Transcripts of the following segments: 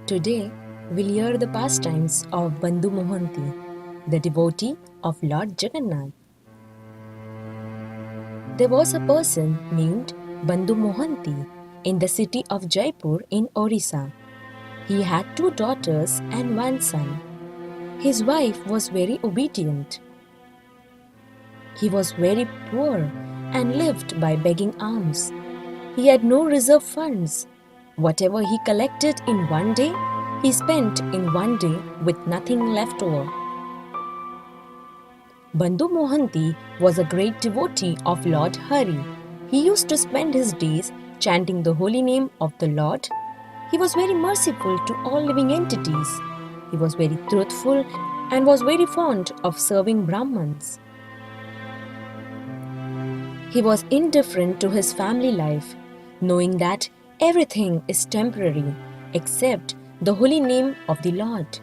Today, we'll hear the pastimes of Bandhu Mohanty, the devotee of Lord Jagannath. There was a person named Bandhu Mohanty in the city of Jaipur in Orissa. He had 2 daughters and 1 son. His wife was very obedient. He was very poor and lived by begging alms. He had no reserve funds. Whatever he collected in one day, he spent in one day with nothing left over. Bandhu Mohanty was a great devotee of Lord Hare. He used to spend his days chanting the holy name of the Lord. He was very merciful to all living entities. He was very truthful and was very fond of serving Brahmins. He was indifferent to his family life, knowing that everything is temporary except the holy name of the Lord.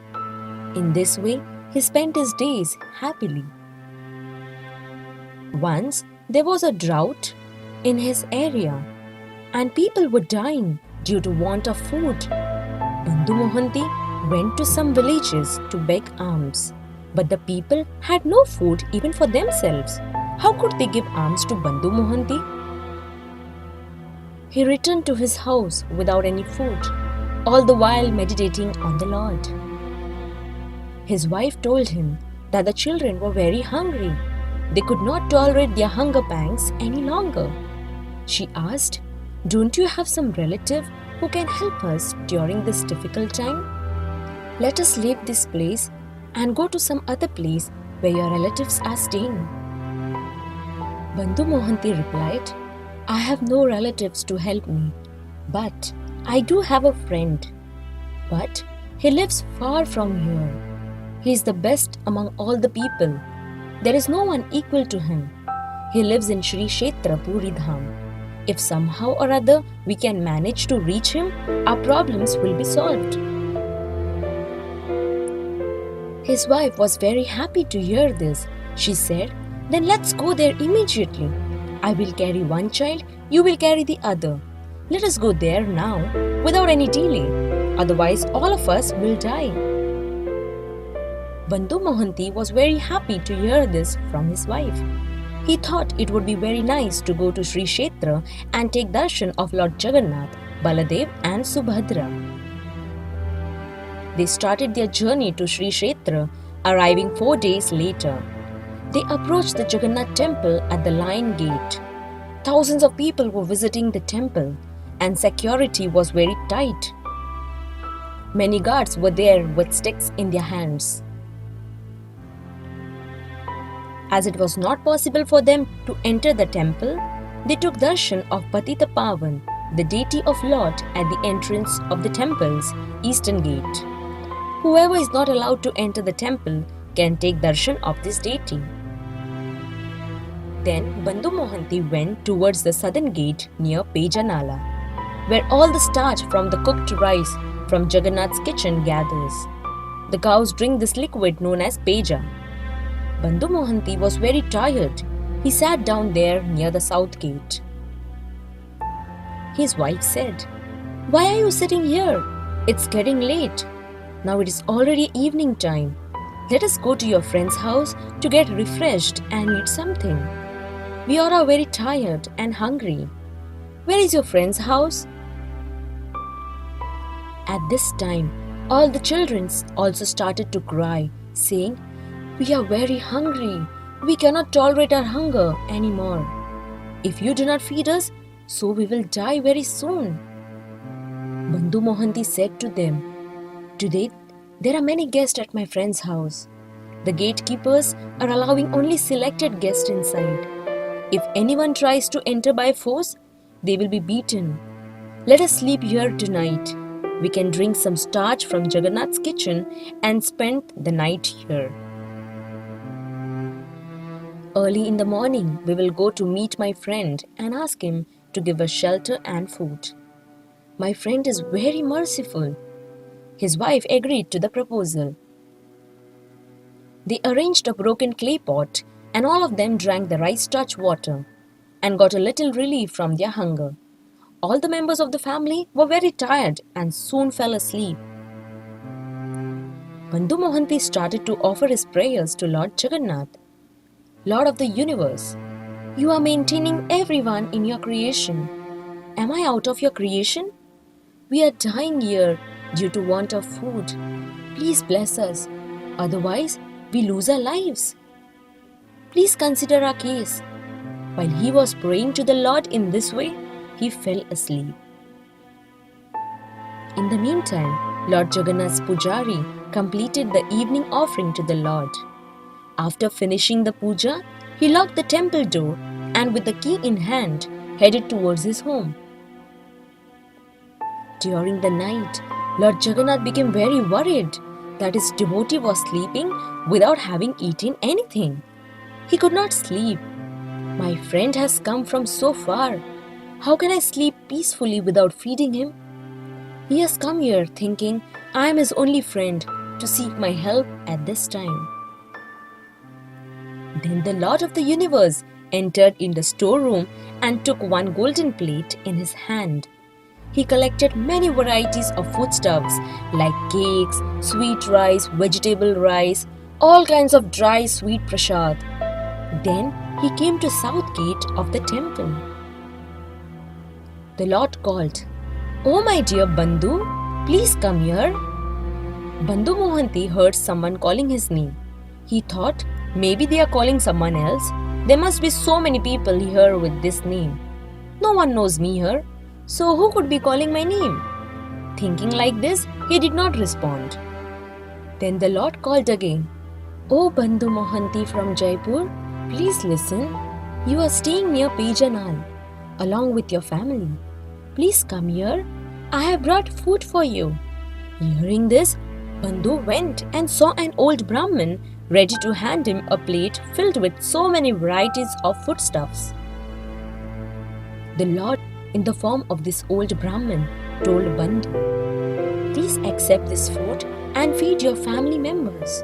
In this way, he spent his days happily. Once there was a drought in his area and people were dying due to want of food. Bandhu Mohanty went to some villages to beg alms, but the people had no food even for themselves. How could they give alms to Bandhu Mohanty? He returned to his house without any food, all the while meditating on the Lord. His wife told him that the children were very hungry. They could not tolerate their hunger pangs any longer. She asked, "Don't you have some relative who can help us during this difficult time? Let us leave this place and go to some other place where your relatives are staying." Bandhu Mohanty replied, "I have no relatives to help me, but I do have a friend. But he lives far from here. He is the best among all the people. There is no one equal to him. He lives in Sri Kshetra Puri Dham. If somehow or other we can manage to reach him, our problems will be solved." His wife was very happy to hear this. She said, "Then let's go there immediately. I will carry one child, you will carry the other. Let us go there now without any delay. Otherwise, all of us will die." Bandhu Mohanty was very happy to hear this from his wife. He thought it would be very nice to go to Sri Kshetra and take darshan of Lord Jagannath, Baladev and Subhadra. They started their journey to Sri Kshetra, arriving 4 days later. They approached the Jagannath temple at the Lion Gate. Thousands of people were visiting the temple and security was very tight. Many guards were there with sticks in their hands. As it was not possible for them to enter the temple, they took darshan of Patita Pavan, the deity of Lord, at the entrance of the temple's eastern gate. Whoever is not allowed to enter the temple can take darshan of this deity. Then Bandhu Mohanty went towards the southern gate near Pejanala, where all the starch from the cooked rice from Jagannath's kitchen gathers. The cows drink this liquid known as Peja. Bandhu Mohanty was very tired. He sat down there near the south gate. His wife said, "Why are you sitting here? It's getting late. Now it is already evening time. Let us go to your friend's house to get refreshed and eat something. We are all very tired and hungry. Where is your friend's house?" At this time, all the children also started to cry, saying, "We are very hungry. We cannot tolerate our hunger anymore. If you do not feed us, so we will die very soon." Bandhu Mohanty said to them, "Today, there are many guests at my friend's house. The gatekeepers are allowing only selected guests inside. If anyone tries to enter by force, they will be beaten. Let us sleep here tonight. We can drink some starch from Jagannath's kitchen and spend the night here. Early in the morning, we will go to meet my friend and ask him to give us shelter and food. My friend is very merciful." His wife agreed to the proposal. They arranged a broken clay pot and all of them drank the rice starch water and got a little relief from their hunger. All the members of the family were very tired and soon fell asleep. Bandhu Mohanty started to offer his prayers to Lord Jagannath. Lord of the universe, you are maintaining everyone in your creation. Am I out of your creation? We are dying here due to want of food. Please bless us, otherwise we lose our lives. Please consider our case. While he was praying to the Lord in this way, he fell asleep. In the meantime, Lord Jagannath's pujari completed the evening offering to the Lord. After finishing the puja, he locked the temple door and with the key in hand, headed towards his home. During the night, Lord Jagannath became very worried that his devotee was sleeping without having eaten anything. He could not sleep. My friend has come from so far. How can I sleep peacefully without feeding him? He has come here thinking I am his only friend to seek my help at this time. Then the Lord of the universe entered in the storeroom and took one golden plate in his hand. He collected many varieties of foodstuffs like cakes, sweet rice, vegetable rice, all kinds of dry sweet prasad. Then he came to south gate of the temple. The Lord called, "Oh my dear Bandhu, please come here." Bandhu Mohanty heard someone calling his name. He thought maybe they are calling someone else. There must be so many people here with this name. No one knows me here, so who could be calling my name? Thinking like this, he did not respond. Then the Lord called again, "Oh Bandhu Mohanty from Jajpur, please listen. You are staying near Pejanal along with your family. Please come here. I have brought food for you." Hearing this, Bandhu went and saw an old Brahmin ready to hand him a plate filled with so many varieties of foodstuffs. The Lord, in the form of this old Brahmin, told Bandhu, "Please accept this food and feed your family members.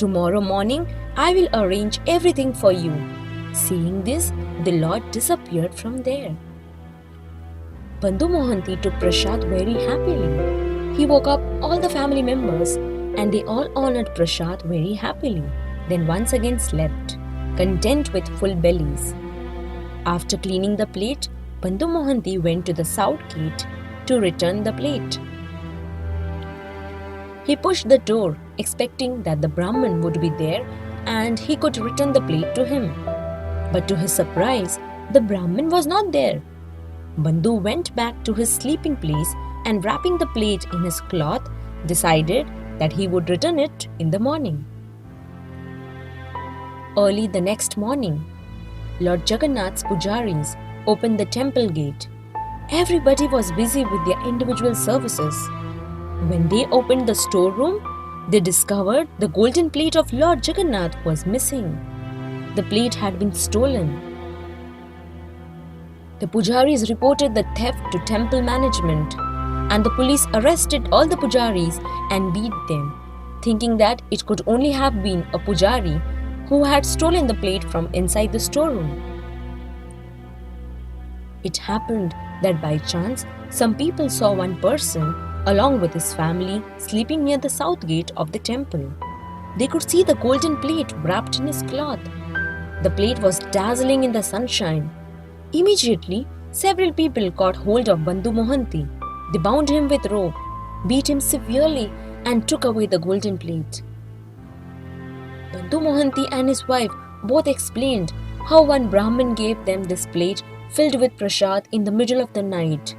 Tomorrow morning, I will arrange everything for you." Saying this, the Lord disappeared from there. Bandhu Mohanty took prasad very happily. He woke up all the family members and they all honored prasad very happily. Then once again slept, content with full bellies. After cleaning the plate, Bandhu Mohanty went to the south gate to return the plate. He pushed the door, expecting that the Brahmin would be there and he could return the plate to him. But to his surprise, the Brahmin was not there. Bandhu went back to his sleeping place and wrapping the plate in his cloth, decided that he would return it in the morning. Early the next morning, Lord Jagannath's pujaris opened the temple gate. Everybody was busy with their individual services. When they opened the storeroom, they discovered the golden plate of Lord Jagannath was missing. The plate had been stolen. The pujaris reported the theft to temple management, and the police arrested all the pujaris and beat them, thinking that it could only have been a pujari who had stolen the plate from inside the storeroom. It happened that by chance, some people saw one person along with his family sleeping near the south gate of the temple. They could see the golden plate wrapped in his cloth. The plate was dazzling in the sunshine. Immediately, several people caught hold of Bandhu Mohanty. They bound him with rope, beat him severely, and took away the golden plate. Bandhu Mohanty and his wife both explained how one Brahmin gave them this plate filled with prasad in the middle of the night.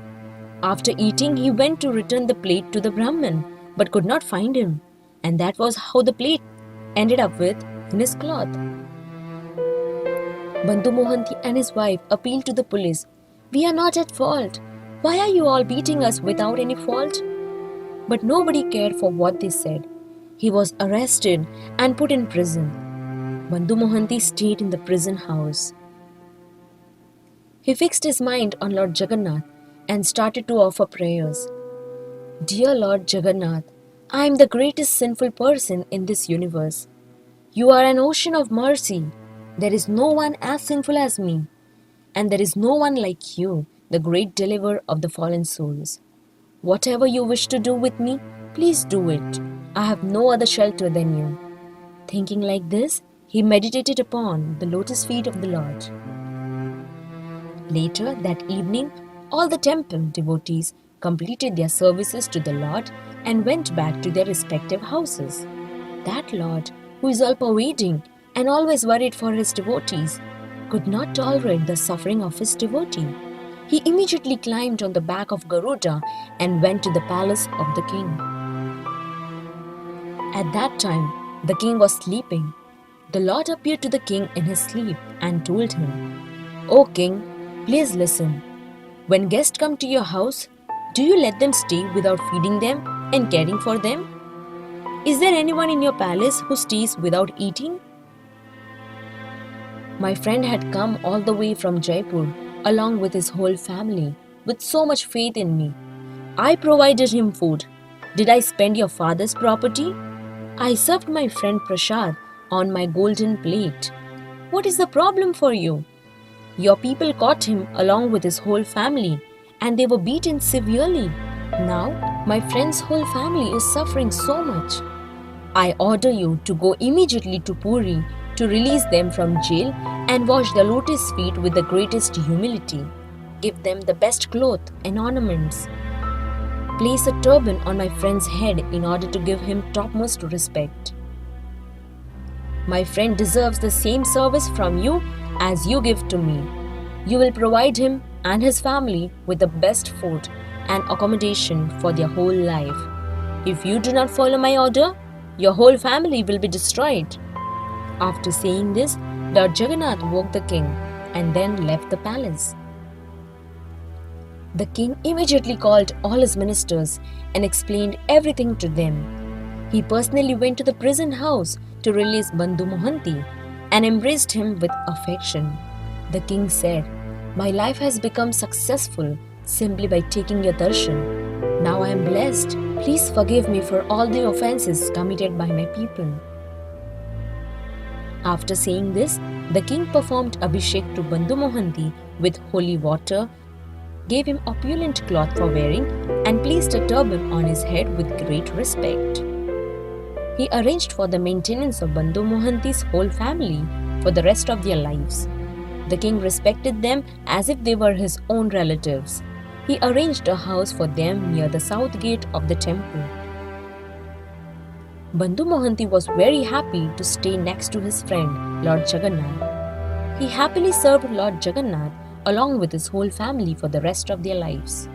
After eating, he went to return the plate to the Brahmin, but could not find him, and that was how the plate ended up with in his cloth. Bandhu Mohanty and his wife appealed to the police. "We are not at fault. Why are you all beating us without any fault?" But nobody cared for what they said. He was arrested and put in prison. Bandhu Mohanty stayed in the prison house. He fixed his mind on Lord Jagannath and started to offer prayers. "Dear Lord Jagannath, I am the greatest sinful person in this universe. You are an ocean of mercy. There is no one as sinful as me, and there is no one like you, the great deliverer of the fallen souls. Whatever you wish to do with me, please do it. I have no other shelter than you." Thinking like this, he meditated upon the lotus feet of the Lord. Later that evening, all the temple devotees completed their services to the Lord and went back to their respective houses. That Lord, who is all pervading and always worried for his devotees, could not tolerate the suffering of his devotee. He immediately climbed on the back of Garuda and went to the palace of the king. At that time, the king was sleeping. The Lord appeared to the king in his sleep and told him, "O king, please listen. When guests come to your house, do you let them stay without feeding them and caring for them? Is there anyone in your palace who stays without eating?" My friend had come all the way from Jaipur along with his whole family with so much faith in me. I provided him food. Did I spend your father's property? I served my friend Prasad on my golden plate. What is the problem for you? Your people caught him along with his whole family and they were beaten severely. Now, my friend's whole family is suffering so much. I order you to go immediately to Puri to release them from jail and wash their lotus feet with the greatest humility. Give them the best cloth and ornaments. Place a turban on my friend's head in order to give him topmost respect. My friend deserves the same service from you as you give to me. You will provide him and his family with the best food and accommodation for their whole life. If you do not follow my order, your whole family will be destroyed." After saying this, Lord Jagannath woke the king and then left the palace. The king immediately called all his ministers and explained everything to them. He personally went to the prison house to release Bandhu Mohanty and embraced him with affection. The king said, "My life has become successful simply by taking your darshan. Now I am blessed. Please forgive me for all the offenses committed by my people." After saying this, the king performed abhishek to Bandhu Mohanty with holy water, gave him opulent cloth for wearing, and placed a turban on his head with great respect. He arranged for the maintenance of Bandhu Mohanty's whole family for the rest of their lives. The king respected them as if they were his own relatives. He arranged a house for them near the south gate of the temple. Bandhu Mohanty was very happy to stay next to his friend, Lord Jagannath. He happily served Lord Jagannath along with his whole family for the rest of their lives.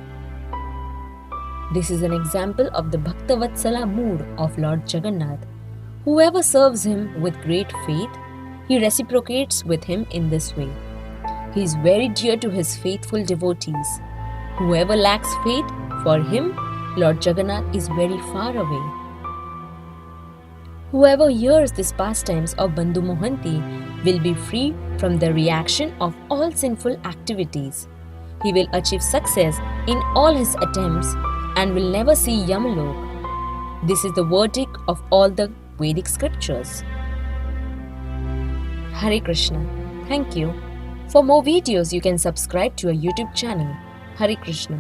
This is an example of the Bhakta Vatsala mood of Lord Jagannath. Whoever serves him with great faith, he reciprocates with him in this way. He is very dear to his faithful devotees. Whoever lacks faith, for him, Lord Jagannath is very far away. Whoever hears these pastimes of Bandhu Mohanty will be free from the reaction of all sinful activities. He will achieve success in all his attempts and will never see Yamalok. This is the verdict of all the Vedic scriptures. Hare Krishna. Thank you. For more videos, you can subscribe to our YouTube channel. Hare Krishna.